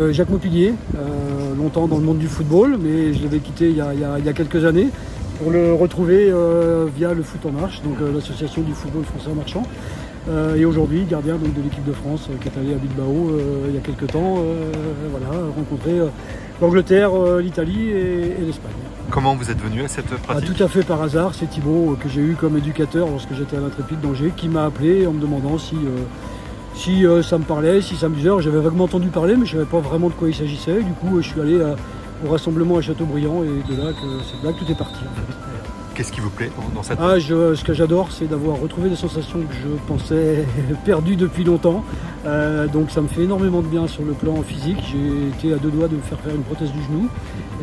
Jacques Maupillier, longtemps dans le monde du football, mais je l'avais quitté il y a quelques années pour le retrouver via le Foot en Marche, donc l'association du football français en marchand. Et aujourd'hui, gardien donc, de l'équipe de France qui est allé à Bilbao il y a quelques temps, voilà, rencontrer l'Angleterre, l'Italie et l'Espagne. Comment vous êtes venu à cette pratique? Tout à fait par hasard, c'est Thibaut que j'ai eu comme éducateur lorsque j'étais à l'Intrépide d'Angers qui m'a appelé en me demandant si ça me parlait, si ça me disait. J'avais vaguement entendu parler, mais je ne savais pas vraiment de quoi il s'agissait. Du coup, je suis allé au rassemblement à Châteaubriand et c'est de là que tout est parti. En fait. Qu'est-ce qui vous plaît dans cette pratique? Ce que j'adore, c'est d'avoir retrouvé des sensations que je pensais perdues depuis longtemps. Donc ça me fait énormément de bien sur le plan physique. J'ai été à 2 doigts de me faire une prothèse du genou.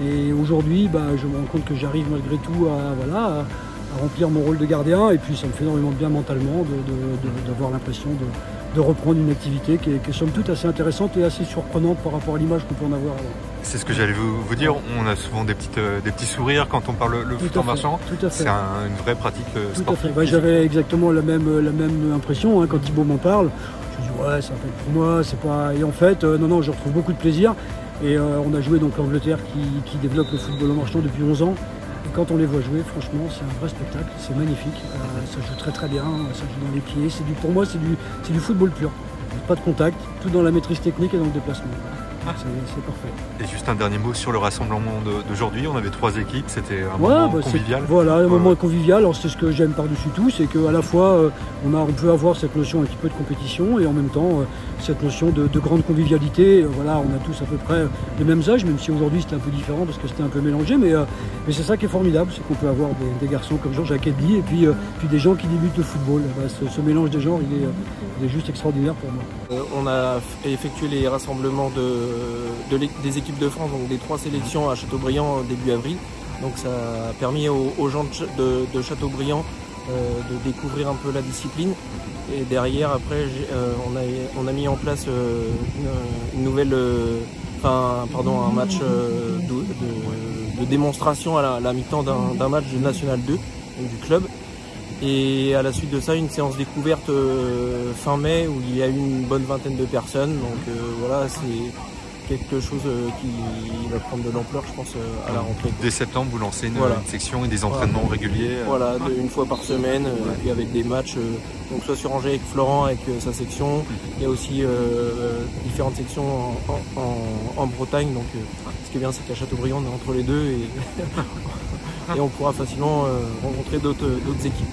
Et aujourd'hui, je me rends compte que j'arrive malgré tout à remplir mon rôle de gardien. Et puis ça me fait énormément de bien mentalement d'avoir l'impression de reprendre une activité qui est somme toute assez intéressante et assez surprenante par rapport à l'image qu'on peut en avoir avant. C'est ce que j'allais vous dire, on a souvent des petits sourires quand on parle le foot en marchand. C'est une vraie pratique sportive. J'avais exactement la même impression quand Thibaut m'en parle. Je me dis ouais, ça va pas être pour moi, c'est pas. Et en fait, non, je retrouve beaucoup de plaisir. Et on a joué donc l'Angleterre qui développe le football en marchand depuis 11 ans. Et quand on les voit jouer, franchement, c'est un vrai spectacle, c'est magnifique. Ça joue très bien, ça joue dans les pieds. Pour moi, c'est du football pur. Pas de contact, tout dans la maîtrise technique et dans le déplacement. C'est parfait. Et juste un dernier mot sur le rassemblement d'aujourd'hui. On avait 3 équipes, c'était un moment convivial. Voilà, un moment convivial. Alors c'est ce que j'aime par-dessus tout, c'est qu'à la fois on peut avoir cette notion un petit peu de compétition et en même temps cette notion de grande convivialité. Voilà, on a tous à peu près les mêmes âges, même si aujourd'hui c'était un peu différent parce que c'était un peu mélangé, mais c'est ça qui est formidable, c'est qu'on peut avoir des garçons comme Jean-Jacques Eddy et puis des gens qui débutent le football. Ce mélange des genres, il est juste extraordinaire pour moi. On a effectué les rassemblements des équipes de France, donc des 3 sélections à Châteaubriand début avril. Donc ça a permis aux gens de Châteaubriand de découvrir un peu la discipline. Et derrière, après, on a mis en place une nouvelle, un match de démonstration à la mi-temps d'un match du National 2, donc du club. Et à la suite de ça, une séance découverte fin mai où il y a eu une bonne vingtaine de personnes. Donc voilà, c'est quelque chose qui va prendre de l'ampleur, je pense, à la rentrée. Dès septembre, vous lancez une section et des entraînements réguliers. Voilà, une fois par semaine, et puis avec des matchs, donc soit sur Angers avec Florent, avec sa section. Il y a aussi différentes sections en Bretagne. Donc ce qui est bien, c'est qu'à Châteaubriand, on est entre les deux et on pourra facilement rencontrer d'autres équipes.